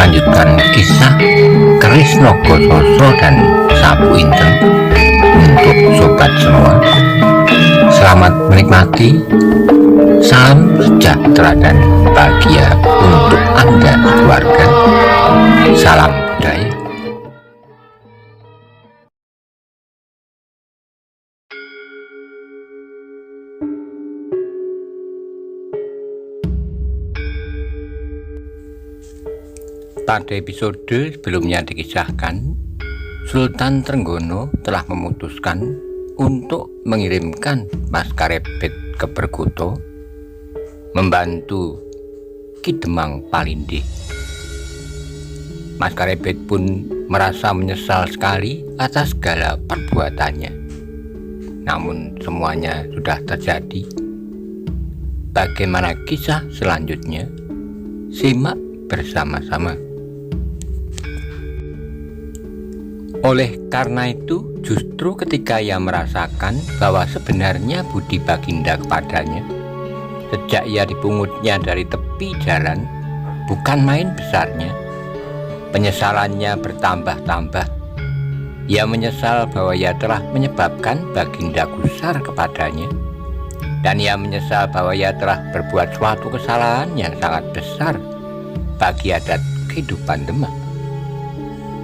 melanjutkan kisah keris Nogososo dan Sapu Inten untuk sobat semua. Selamat menikmati. Salam sejahtera dan bahagia untuk Anda keluarga. Salam budaya. Pada episode sebelumnya dikisahkan, Sultan Trenggono telah memutuskan untuk mengirimkan Mas Karebet ke Perkuto membantu Ki Demang Palindih. Mas Karebet pun merasa menyesal sekali atas segala perbuatannya. Namun semuanya sudah terjadi. Bagaimana kisah selanjutnya? Simak bersama-sama. Oleh karena itu, justru ketika ia merasakan bahwa sebenarnya budi Baginda kepadanya sejak ia dipungutnya dari tepi jalan bukan main besarnya, penyesalannya bertambah-tambah. Ia menyesal bahwa ia telah menyebabkan Baginda gusar kepadanya, dan ia menyesal bahwa ia telah berbuat suatu kesalahan yang sangat besar bagi adat kehidupan Demak.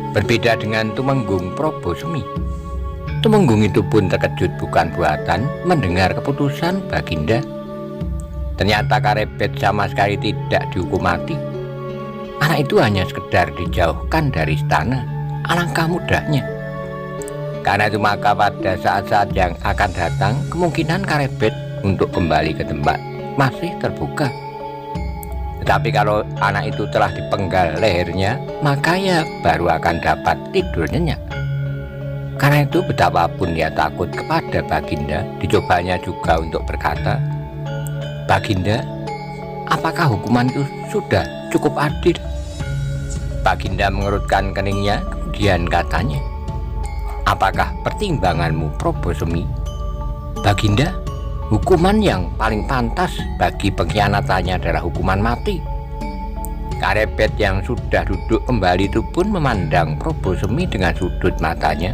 Berbeda dengan Tumenggung Probosemi, Tumenggung itu pun terkejut bukan buatan mendengar keputusan Baginda. Ternyata Karebet sama sekali tidak dihukum mati. Anak itu hanya sekedar dijauhkan dari istana. Alangkah mudahnya. Karena itu maka pada saat-saat yang akan datang, kemungkinan Karebet untuk kembali ke tempat masih terbuka. Tetapi kalau anak itu telah dipenggal lehernya, maka ia baru akan dapat tidur nyenyak. Karena itu betapapun ia takut kepada Baginda, dicobanya juga untuk berkata, "Baginda, apakah hukuman itu sudah cukup adil?" Baginda mengerutkan keningnya, kemudian katanya, "Apakah pertimbanganmu, Probosemi?" "Baginda, hukuman yang paling pantas bagi pengkhianatannya adalah hukuman mati." Karebet yang sudah duduk kembali itu pun memandang Probosemi dengan sudut matanya.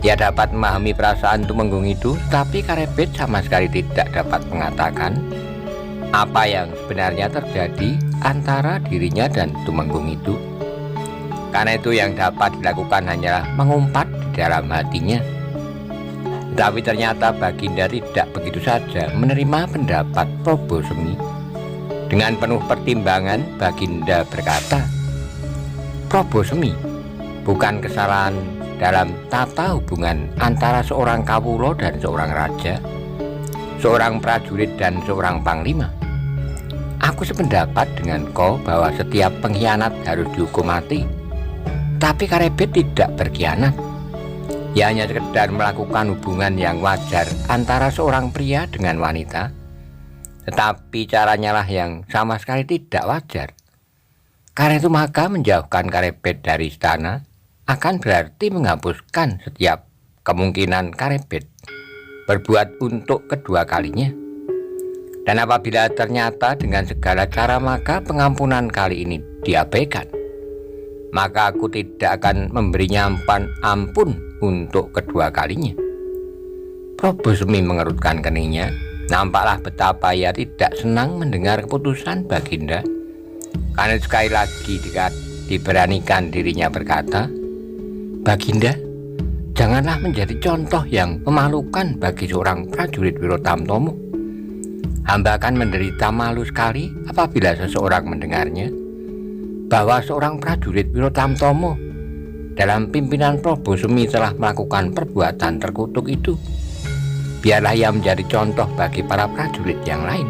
Ia dapat memahami perasaan Tumenggung itu, tapi Karebet sama sekali tidak dapat mengatakan apa yang sebenarnya terjadi antara dirinya dan Tumenggung itu. Karena itu yang dapat dilakukan hanyalah mengumpat di dalam hatinya. Tapi ternyata Baginda tidak begitu saja menerima pendapat Probosemi. Dengan penuh pertimbangan, Baginda berkata, "Probosemi, bukan kesalahan dalam tata hubungan antara seorang kawula dan seorang raja, seorang prajurit dan seorang panglima. Aku sependapat dengan kau bahwa setiap pengkhianat harus dihukum mati. Tapi Karebet tidak berkhianat. Ia hanya sekedar melakukan hubungan yang wajar antara seorang pria dengan wanita, tetapi caranya lah yang sama sekali tidak wajar. Karena itu maka menjauhkan Karebet dari istana akan berarti menghapuskan setiap kemungkinan Karebet berbuat untuk kedua kalinya. Dan apabila ternyata dengan segala cara maka pengampunan kali ini diabaikan, maka aku tidak akan memberinya ampun untuk kedua kalinya." Probosemi mengerutkan keningnya. Nampaklah betapa ia tidak senang mendengar keputusan Baginda. Karena sekali lagi diberanikan dirinya berkata, "Baginda, janganlah menjadi contoh yang memalukan bagi seorang prajurit Wirotamtomo. Hamba akan menderita malu sekali apabila seseorang mendengarnya bahwa seorang prajurit Wirotamtomo dalam pimpinan Probosemi telah melakukan perbuatan terkutuk itu. Biarlah ia menjadi contoh bagi para prajurit yang lain.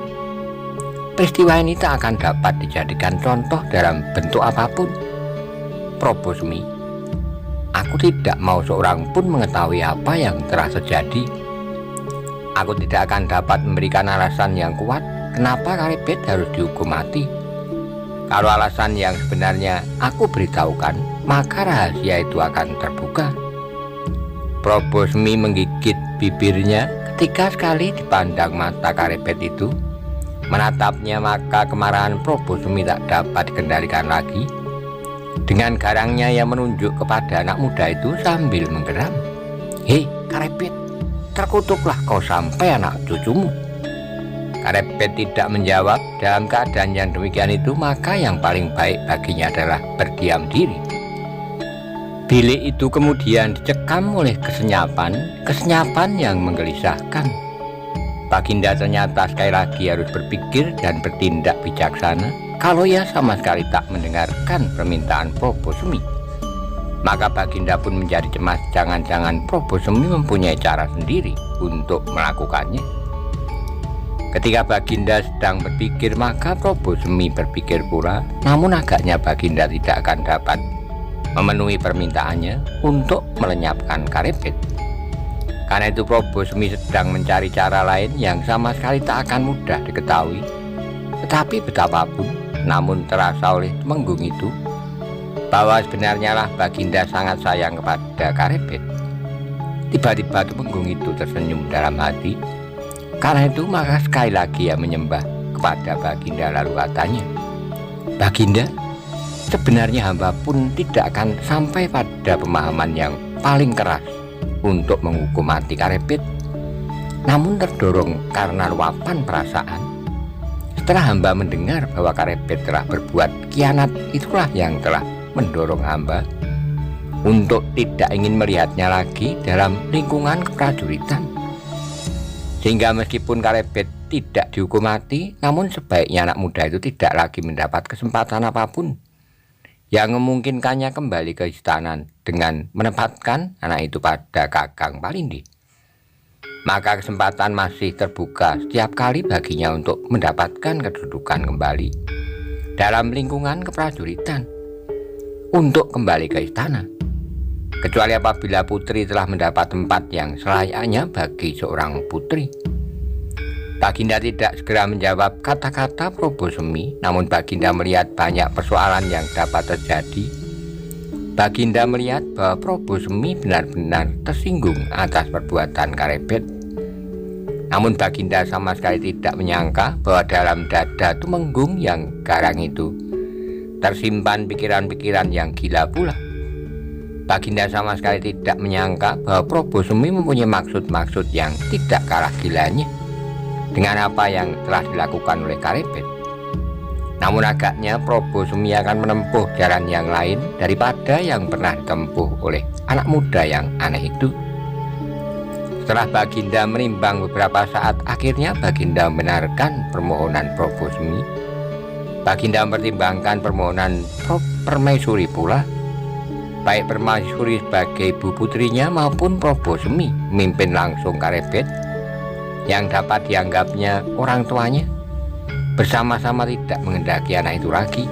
Peristiwa ini tak akan dapat dijadikan contoh dalam bentuk apapun. Probosemi, aku tidak mau seorang pun mengetahui apa yang telah terjadi. Aku tidak akan dapat memberikan alasan yang kuat kenapa Karebet harus dihukum mati. Kalau alasan yang sebenarnya aku beritahukan, maka rahasia itu akan terbuka." Probosemi menggigit bibirnya ketika sekali dipandang mata Karebet itu. Menatapnya maka kemarahan Probosemi tak dapat dikendalikan lagi. Dengan garangnya ia menunjuk kepada anak muda itu sambil menggeram. "Hei, Karebet, terkutuklah kau sampai anak cucumu." Karebet tidak menjawab. Dalam keadaan yang demikian itu, maka yang paling baik baginya adalah berdiam diri. Bilik itu kemudian dicekam oleh kesenyapan yang menggelisahkan. Baginda ternyata sekali lagi harus berpikir dan bertindak bijaksana. Kalau ia sama sekali tak mendengarkan permintaan Prabu Semi, maka Baginda pun menjadi cemas. Jangan-jangan Prabu Semi mempunyai cara sendiri untuk melakukannya. Ketika Baginda sedang berpikir, maka Prabu Semi berpikir pula. Namun agaknya Baginda tidak akan dapat memenuhi permintaannya untuk melenyapkan Karebet. Karena itu Prabu Semi sedang mencari cara lain yang sama sekali tak akan mudah diketahui. Tetapi betapapun, namun terasa oleh Temenggung itu bahwa sebenarnya lah Baginda sangat sayang kepada Karebet. Tiba-tiba Temenggung itu tersenyum dalam hati. Karena itu maka sekali lagi ia menyembah kepada Baginda, lalu katanya, "Baginda, sebenarnya hamba pun tidak akan sampai pada pemahaman yang paling keras untuk menghukum mati Karebet. Namun terdorong karena luapan perasaan, setelah hamba mendengar bahwa Karebet telah berbuat khianat, itulah yang telah mendorong hamba untuk tidak ingin melihatnya lagi dalam lingkungan keprajuritan. Sehingga meskipun Karebet tidak dihukum mati, namun sebaiknya anak muda itu tidak lagi mendapat kesempatan apapun yang memungkinkannya kembali ke istana dengan menempatkan anak itu pada Kakang Palindi. Maka kesempatan masih terbuka setiap kali baginya untuk mendapatkan kedudukan kembali dalam lingkungan keprajuritan, untuk kembali ke istana. Kecuali apabila putri telah mendapat tempat yang selayaknya bagi seorang putri." Baginda tidak segera menjawab kata-kata Prabu Semi, namun Baginda melihat banyak persoalan yang dapat terjadi. Baginda melihat bahwa Prabu Semi benar-benar tersinggung atas perbuatan Karebet. Namun Baginda sama sekali tidak menyangka bahwa dalam dada Temenggung yang garang itu tersimpan pikiran-pikiran yang gila pula. Baginda sama sekali tidak menyangka bahwa Prabu Semi mempunyai maksud-maksud yang tidak kalah gilanya dengan apa yang telah dilakukan oleh Karebet. Namun agaknya Prabu Semi akan menempuh jalan yang lain daripada yang pernah ditempuh oleh anak muda yang aneh itu. Setelah Baginda menimbang beberapa saat, akhirnya Baginda membenarkan permohonan Prabu Semi. Baginda mempertimbangkan permohonan Permaisuri pula. Baik Permaisuri sebagai ibu putrinya maupun Prabu Semi memimpin langsung Karebet yang dapat dianggapnya orang tuanya, bersama-sama tidak mengendaki anak itu lagi,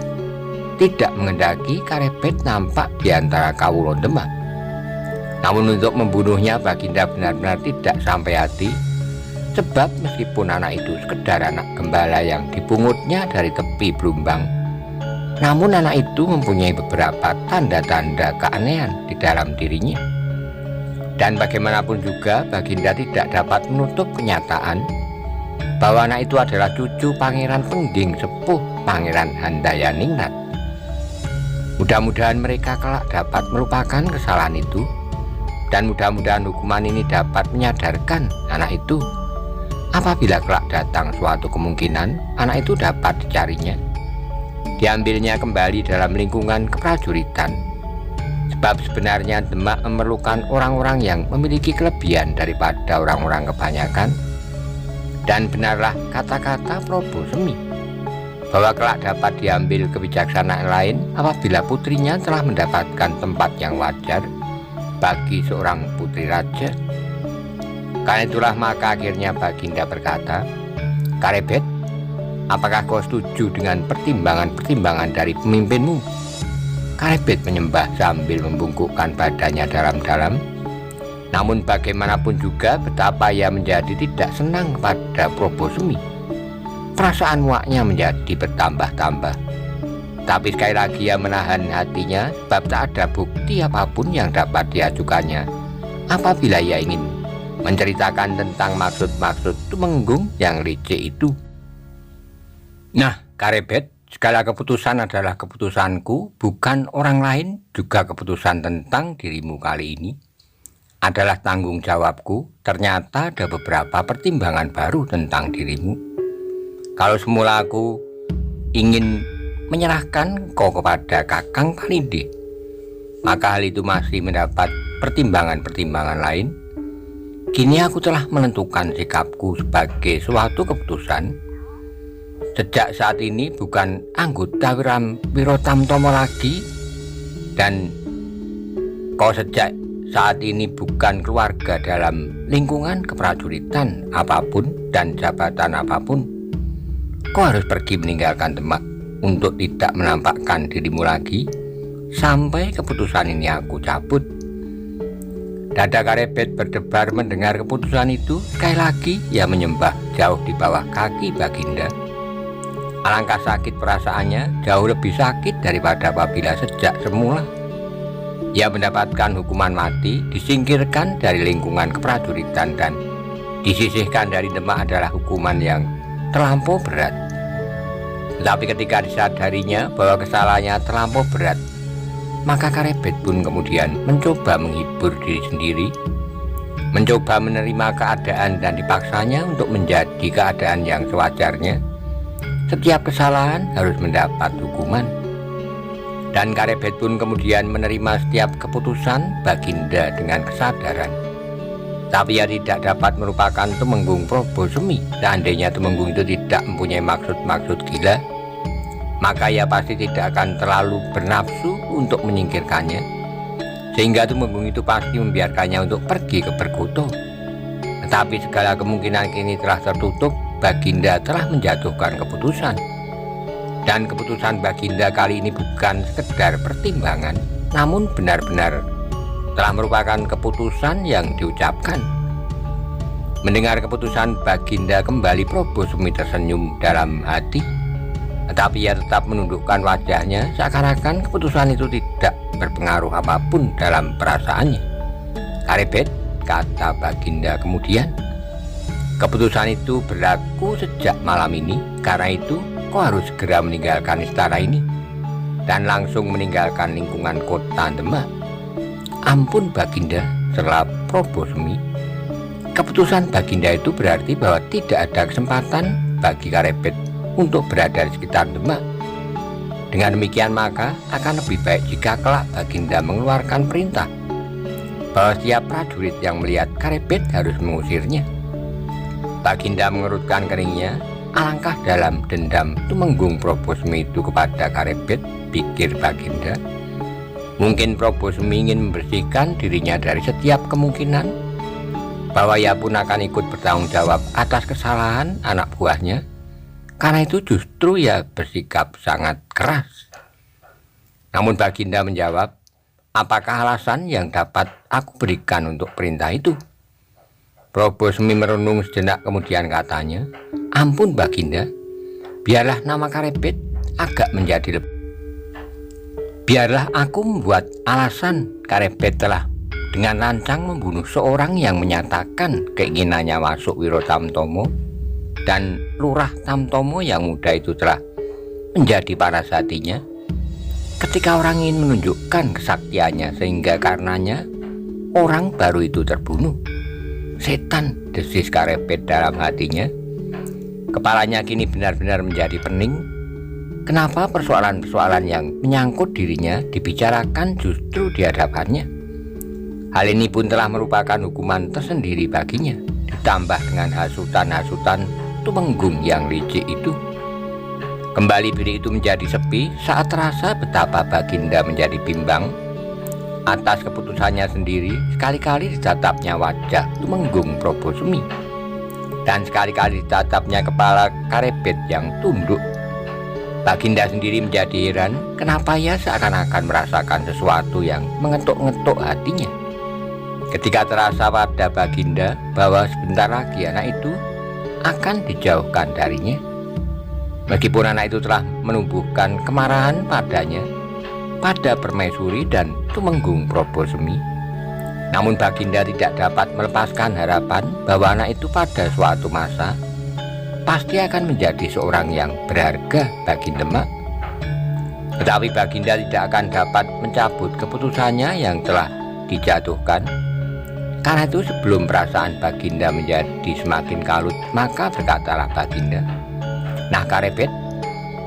tidak mengendaki Karebet nampak di antara kawula Demak. Namun untuk membunuhnya Baginda benar-benar tidak sampai hati, sebab meskipun anak itu sekedar anak gembala yang dipungutnya dari tepi Blumbang, namun anak itu mempunyai beberapa tanda-tanda keanehan di dalam dirinya. Dan bagaimanapun juga Baginda tidak dapat menutup kenyataan bahwa anak itu adalah cucu Pangeran Pengging Sepuh Pangeran Handayaningrat. Mudah-mudahan mereka kelak dapat melupakan kesalahan itu, dan mudah-mudahan hukuman ini dapat menyadarkan anak itu apabila kelak datang suatu kemungkinan anak itu dapat dicarinya, diambilnya kembali dalam lingkungan keprajuritan. Sebab sebenarnya Demak memerlukan orang-orang yang memiliki kelebihan daripada orang-orang kebanyakan. Dan benarlah kata-kata Prabu Semi bahwa kelak dapat diambil kebijaksanaan lain apabila putrinya telah mendapatkan tempat yang wajar bagi seorang putri raja. Karena itulah maka akhirnya Baginda berkata, "Karebet, apakah kau setuju dengan pertimbangan-pertimbangan dari pemimpinmu?" Karebet menyembah sambil membungkukkan badannya dalam-dalam. Namun bagaimanapun juga betapa ia menjadi tidak senang pada Prabu Semi. Perasaan muaknya menjadi bertambah-tambah. Tapi sekali lagi ia menahan hatinya, sebab tak ada bukti apapun yang dapat diajukannya apabila ia ingin menceritakan tentang maksud-maksud Temenggung yang licik itu. "Nah, Karebet," Segala keputusan adalah keputusanku, bukan orang lain. Juga keputusan tentang dirimu kali ini adalah tanggung jawabku. Ternyata ada beberapa pertimbangan baru tentang dirimu. Kalau semula aku ingin menyerahkan kau kepada Kakang Paninde, maka hal itu masih mendapat pertimbangan-pertimbangan lain. Kini aku telah menentukan sikapku sebagai suatu keputusan. Sejak saat ini bukan anggota Wirotamtomo lagi, dan kau sejak saat ini bukan keluarga dalam lingkungan keprajuritan apapun dan jabatan apapun. Kau harus pergi meninggalkan Demak untuk tidak menampakkan dirimu lagi sampai keputusan ini aku cabut. Dada Karebet berdebar mendengar keputusan itu. Sekali lagi ia menyembah jauh di bawah kaki Baginda. Alangkah sakit perasaannya, jauh lebih sakit daripada apabila sejak semula ia mendapatkan hukuman mati, disingkirkan dari lingkungan keprajuritan dan disisihkan dari Demak adalah hukuman yang terlampau berat. Tetapi ketika disadarinya bahwa kesalahannya terlampau berat, maka Karebet pun kemudian mencoba menghibur diri sendiri, mencoba menerima keadaan dan dipaksanya untuk menjadi keadaan yang sewajarnya. Setiap kesalahan harus mendapat hukuman. Dan Karebet pun kemudian menerima setiap keputusan Baginda dengan kesadaran. Tapi ia tidak dapat merupakan Tumenggung Probosemi. Seandainya Tumenggung itu tidak mempunyai maksud-maksud gila, maka ia pasti tidak akan terlalu bernafsu untuk menyingkirkannya, sehingga Tumenggung itu pasti membiarkannya untuk pergi ke Berkuto. Tetapi segala kemungkinan kini telah tertutup. Baginda telah menjatuhkan keputusan, dan keputusan Baginda kali ini bukan sekedar pertimbangan, namun benar-benar telah merupakan keputusan yang diucapkan. Mendengar keputusan Baginda kembali, Probosemi tersenyum dalam hati. Tetapi ia tetap menundukkan wajahnya, seakan-akan keputusan itu tidak berpengaruh apapun dalam perasaannya. Karebet, kata Baginda kemudian, keputusan itu berlaku sejak malam ini. Karena itu kau harus segera meninggalkan istana ini dan langsung meninggalkan lingkungan kota Demak. Ampun Baginda, sela Probosemi. Keputusan Baginda itu berarti bahwa tidak ada kesempatan bagi Karebet untuk berada di sekitar Demak. Dengan demikian maka akan lebih baik jika kelak Baginda mengeluarkan perintah bahwa setiap prajurit yang melihat Karebet harus mengusirnya. Baginda mengerutkan keringnya. Alangkah dalam dendam Tumenggung Probosemi itu kepada Karebet, pikir Baginda. Mungkin Probosemi ingin membersihkan dirinya dari setiap kemungkinan bahwa ia pun akan ikut bertanggung jawab atas kesalahan anak buahnya. Karena itu justru ia bersikap sangat keras. Namun Baginda menjawab, apakah alasan yang dapat aku berikan untuk perintah itu? Probosemi merenung sejenak kemudian katanya, ampun Baginda, biarlah nama Karebet agak menjadi lebih. Biarlah aku membuat alasan Karebet telah dengan lancang membunuh seorang yang menyatakan keinginannya masuk Wirotamtomo, dan Lurah Tamtomo yang muda itu telah menjadi paras hatinya. Ketika orang ingin menunjukkan kesaktiannya sehingga karenanya orang baru itu terbunuh. Setan, desis Karebet dalam hatinya. Kepalanya kini benar-benar menjadi pening. Kenapa persoalan-persoalan yang menyangkut dirinya dibicarakan justru di hadapannya? Hal ini pun telah merupakan hukuman tersendiri baginya, ditambah dengan hasutan-hasutan Tumenggung yang licik itu. Kembali bilik itu menjadi sepi saat terasa betapa Baginda menjadi bimbang atas keputusannya sendiri. Sekali-kali ditatapnya wajah Tumenggung Probosemi, dan sekali-kali ditatapnya kepala Karebet yang tunduk. Baginda sendiri menjadi heran kenapa ia seakan-akan merasakan sesuatu yang mengetuk-ngetuk hatinya. Ketika terasa pada Baginda bahwa sebentar lagi anak itu akan dijauhkan darinya. Meskipun anak itu telah menumbuhkan kemarahan padanya, pada Permaisuri dan Tumenggung Probosemi, namun Baginda tidak dapat melepaskan harapan bahwa anak itu pada suatu masa pasti akan menjadi seorang yang berharga bagi Demak. Tetapi Baginda tidak akan dapat mencabut keputusannya yang telah dijatuhkan. Karena itu sebelum perasaan Baginda menjadi semakin kalut, maka berkatalah Baginda, "Nah Karebet,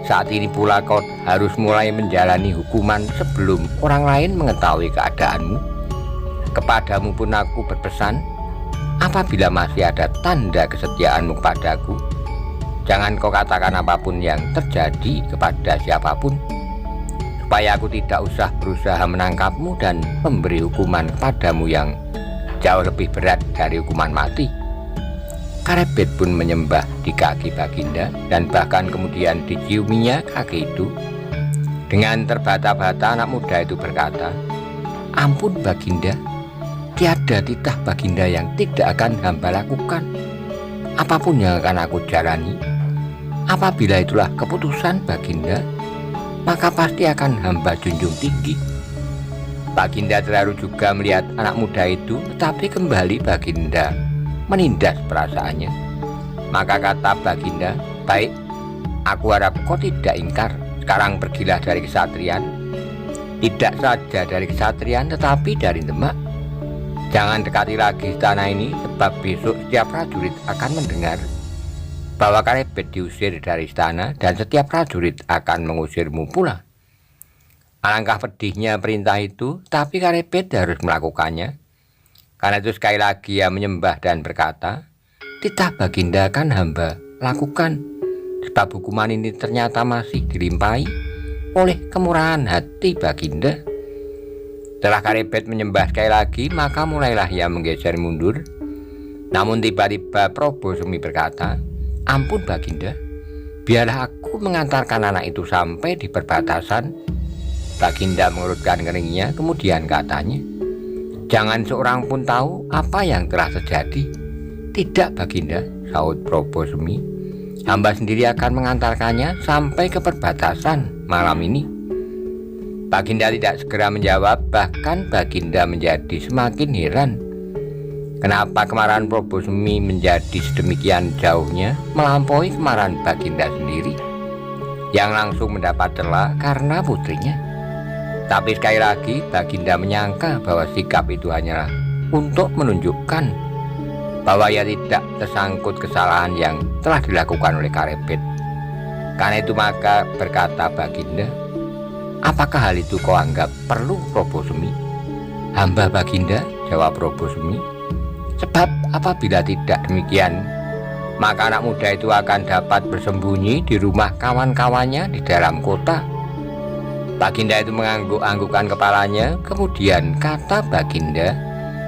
saat ini pula kau harus mulai menjalani hukuman sebelum orang lain mengetahui keadaanmu. Kepadamu pun aku berpesan, apabila masih ada tanda kesetiaanmu kepadaku, jangan kau katakan apapun yang terjadi kepada siapapun, supaya aku tidak usah berusaha menangkapmu dan memberi hukuman kepadamu yang jauh lebih berat dari hukuman mati." Karebet pun menyembah di kaki Baginda dan bahkan kemudian diciuminya kaki itu. Dengan terbata-bata anak muda itu berkata, "Ampun Baginda, tiada titah Baginda yang tidak akan hamba lakukan. Apapun yang akan aku jalani, apabila itulah keputusan Baginda, maka pasti akan hamba junjung tinggi." Baginda terharu juga melihat anak muda itu, tetapi kembali Baginda menindas perasaannya. Maka kata Baginda, "Baik, aku harap kau tidak ingkar. Sekarang pergilah dari kesatrian. Tidak saja dari kesatrian, tetapi dari Demak. Jangan dekati lagi istana ini, sebab besok setiap prajurit akan mendengar bahwa Karebet diusir dari istana dan setiap prajurit akan mengusirmu pula." Alangkah pedihnya perintah itu, tapi Karebet harus melakukannya. Karena itu sekali lagi ia menyembah dan berkata, "Titah Baginda akan hamba lakukan, sebab hukuman ini ternyata masih dilimpahi oleh kemurahan hati Baginda." Setelah Karebet menyembah sekali lagi, maka mulailah ia menggeser mundur. Namun tiba-tiba Probosemi berkata, "Ampun Baginda, biarlah aku mengantarkan anak itu sampai di perbatasan." Baginda mengurutkan keningnya, kemudian katanya, "Jangan seorang pun tahu apa yang telah terjadi." "Tidak Baginda," sahut Probosemi, "hamba sendiri akan mengantarkannya sampai ke perbatasan malam ini." Baginda tidak segera menjawab, bahkan Baginda menjadi semakin heran. Kenapa kemarahan Probosemi menjadi sedemikian jauhnya melampaui kemarahan Baginda sendiri, yang langsung mendapat celah karena putrinya. Tapi sekali lagi Baginda menyangka bahwa sikap itu hanyalah untuk menunjukkan bahwa ia tidak tersangkut kesalahan yang telah dilakukan oleh Karebet. Karena itu maka berkata Baginda, "Apakah hal itu kau anggap perlu Probosemi?" "Hamba Baginda," jawab Probosemi, "sebab apabila tidak demikian, maka anak muda itu akan dapat bersembunyi di rumah kawan-kawannya di dalam kota." Baginda itu mengangguk-anggukkan kepalanya, kemudian kata Baginda,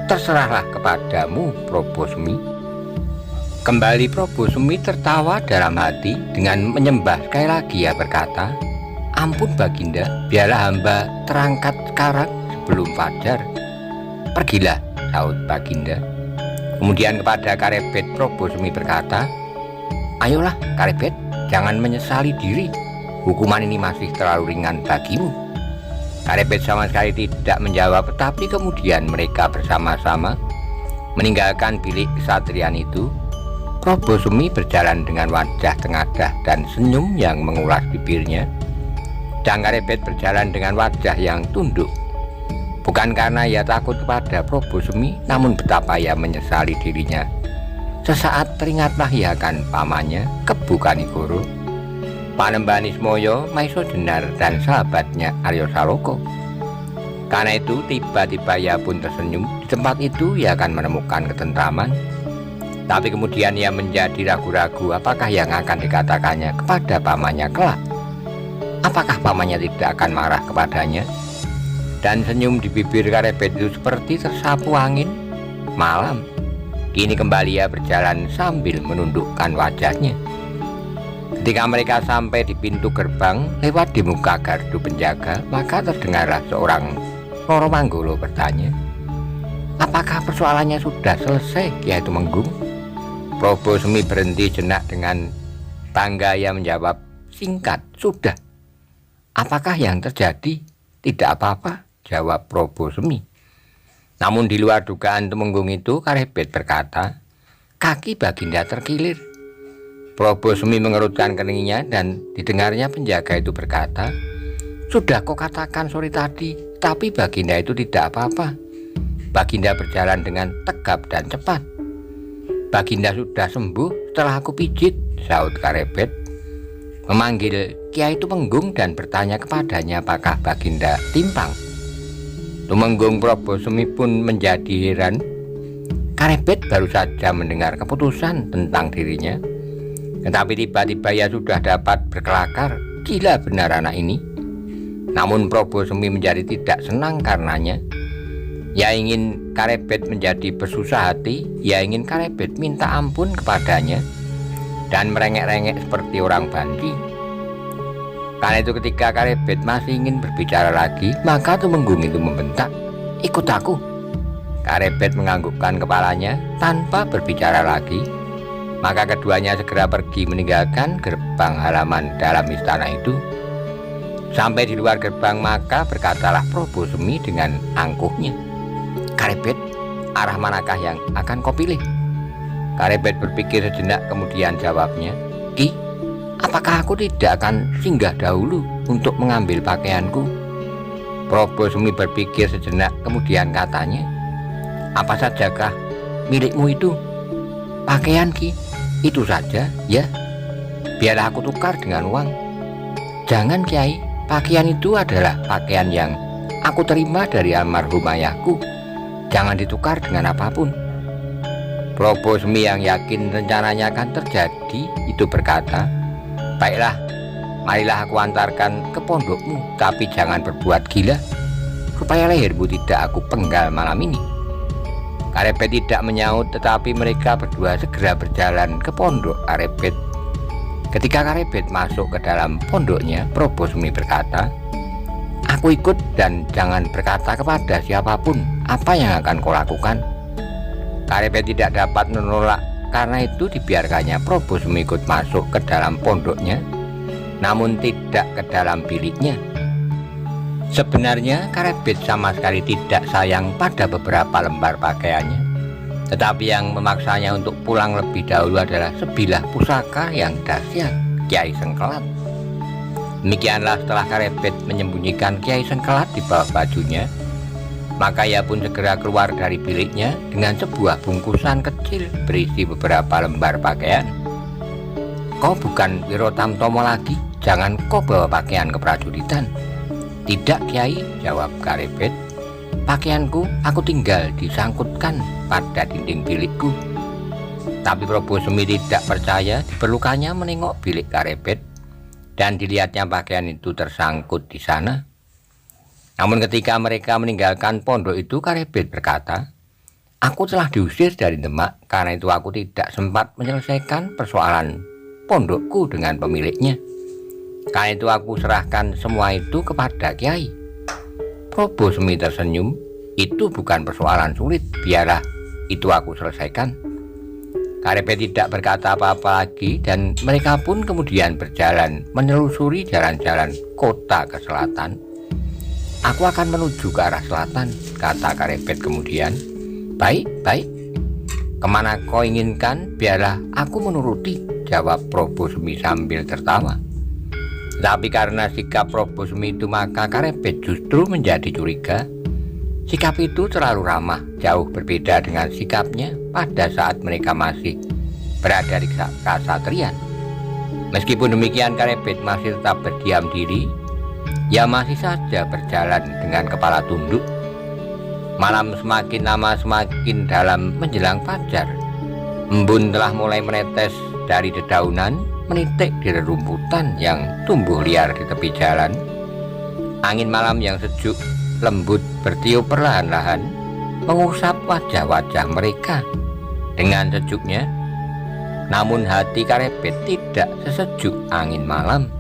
"Terserahlah kepadamu Probosemi." Kembali Probosemi tertawa dalam hati. Dengan menyembah sekali lagi ia berkata, "Ampun Baginda, biarlah hamba terangkat sekarang sebelum fajar." "Pergilah," sahut Baginda. Kemudian kepada Karebet Probosemi berkata, "Ayolah Karebet, jangan menyesali diri. Hukuman ini masih terlalu ringan bagimu." Karebet sama sekali tidak menjawab, tetapi kemudian mereka bersama-sama meninggalkan bilik kesatrian itu. Probosemi berjalan dengan wajah tengadah dan senyum yang mengulas bibirnya, dan Karebet berjalan dengan wajah yang tunduk. Bukan karena ia takut kepada Probosemi, namun betapa ia menyesali dirinya. Sesaat teringatlah ia akan pamannya, Kebu Kanigoro, Panembahan Maiso Jenar, dan sahabatnya Aryo Saloka. Karena itu tiba-tiba ia pun tersenyum. Di tempat itu ia akan menemukan ketentraman. Tapi kemudian ia menjadi ragu-ragu apakah yang akan dikatakannya kepada pamannya kelak. Apakah pamannya tidak akan marah kepadanya? Dan senyum di bibir Karebet itu seperti tersapu angin malam. Kini kembali ia berjalan sambil menundukkan wajahnya. Ketika mereka sampai di pintu gerbang, lewat di muka gardu penjaga, maka terdengarlah seorang Roro Manggolo bertanya, "Apakah persoalannya sudah selesai, Kiai Tumenggung?" Probosemi berhenti jenak dengan bangga ia menjawab, "Singkat, sudah." "Apakah yang terjadi?" "Tidak apa-apa," jawab Probosemi. Namun di luar dugaan Tumenggung itu, Karebet berkata, "Kaki Baginda terkilir." Probosemi mengerutkan keningnya dan didengarnya penjaga itu berkata, Sudah kau katakan sore tadi, tapi Baginda itu tidak apa-apa. Baginda berjalan dengan tegap dan cepat. Baginda sudah sembuh setelah aku pijit, saut Karebet. Memanggil Kiai Tumenggung dan bertanya kepadanya apakah Baginda timpang. Tumenggung Probosemi pun menjadi heran. Karebet baru saja mendengar keputusan tentang dirinya, tetapi tiba-tiba ia sudah dapat berkelakar. Gila benar anak ini. Namun Probosemi menjadi tidak senang karenanya. Ia ingin Karebet menjadi bersusah hati. Ia ingin Karebet minta ampun kepadanya dan merengek-rengek seperti orang bandi. Karena itu ketika Karebet masih ingin berbicara lagi, maka Tumenggung itu membentak, "Ikut aku." Karebet menganggukkan kepalanya tanpa berbicara lagi. Maka keduanya segera pergi meninggalkan gerbang halaman dalam istana itu. Sampai di luar gerbang maka berkatalah Probosemi dengan angkuhnya, "Karebet, arah manakah yang akan kau pilih?" Karebet berpikir sejenak kemudian jawabnya, "Ki, apakah aku tidak akan singgah dahulu untuk mengambil pakaianku?" Probosemi berpikir sejenak kemudian katanya, "Apa sajakah milikmu itu?" "Pakaian, Ki." "Itu saja, ya. Biarlah aku tukar dengan uang." "Jangan, Kiai, pakaian itu adalah pakaian yang aku terima dari almarhum ayahku. Jangan ditukar dengan apapun." Probosemi yang yakin rencananya akan terjadi itu berkata, "Baiklah, marilah aku antarkan ke pondokmu, tapi jangan berbuat gila, supaya lehermu tidak aku penggal malam ini." Karebet tidak menyaut, tetapi mereka berdua segera berjalan ke pondok Karebet. Ketika Karebet masuk ke dalam pondoknya, Probosemi berkata, "Aku ikut dan jangan berkata kepada siapapun apa yang akan kau lakukan." Karebet tidak dapat menolak, karena itu dibiarkannya Probosemi ikut masuk ke dalam pondoknya, namun tidak ke dalam biliknya. Sebenarnya Karebet sama sekali tidak sayang pada beberapa lembar pakaiannya, tetapi yang memaksanya untuk pulang lebih dahulu adalah sebilah pusaka yang dahsyat Kiai Sengkelat. Demikianlah setelah Karebet menyembunyikan Kiai Sengkelat di bawah bajunya, maka ia pun segera keluar dari biliknya dengan sebuah bungkusan kecil berisi beberapa lembar pakaian. "Kau bukan Wirotamtomo lagi, jangan kau bawa pakaian keprajuritan." "Tidak, Kiai," jawab Karebet. "Pakaianku aku tinggal disangkutkan pada dinding bilikku." Tapi Probosemi tidak percaya. Diperlukannya menengok bilik Karebet dan dilihatnya pakaian itu tersangkut di sana. Namun ketika mereka meninggalkan pondok itu, Karebet berkata, "Aku telah diusir dari Demak, karena itu aku tidak sempat menyelesaikan persoalan pondokku dengan pemiliknya. Karena itu aku serahkan semua itu kepada Kiai." Probosemi tersenyum, "Itu bukan persoalan sulit, biarlah itu aku selesaikan." Karebet tidak berkata apa-apa lagi dan mereka pun kemudian berjalan menelusuri jalan-jalan kota ke selatan. "Aku akan menuju ke arah selatan," kata Karebet kemudian. Baik. Kemana kau inginkan, biarlah aku menuruti," jawab Probosemi sambil tertawa. Tapi karena sikap Probosemi itu, maka Karebet justru menjadi curiga. Sikap itu terlalu ramah, jauh berbeda dengan sikapnya pada saat mereka masih berada di Kasatriyan. Meskipun demikian, Karebet masih tetap berdiam diri. Ia masih saja berjalan dengan kepala tunduk. Malam semakin lama semakin dalam menjelang fajar. Embun telah mulai menetes dari dedaunan, menitik di rerumputan yang tumbuh liar di tepi jalan. Angin malam yang sejuk lembut bertiup perlahan-lahan mengusap wajah-wajah mereka dengan sejuknya. Namun hati Karebet tidak sesejuk angin malam.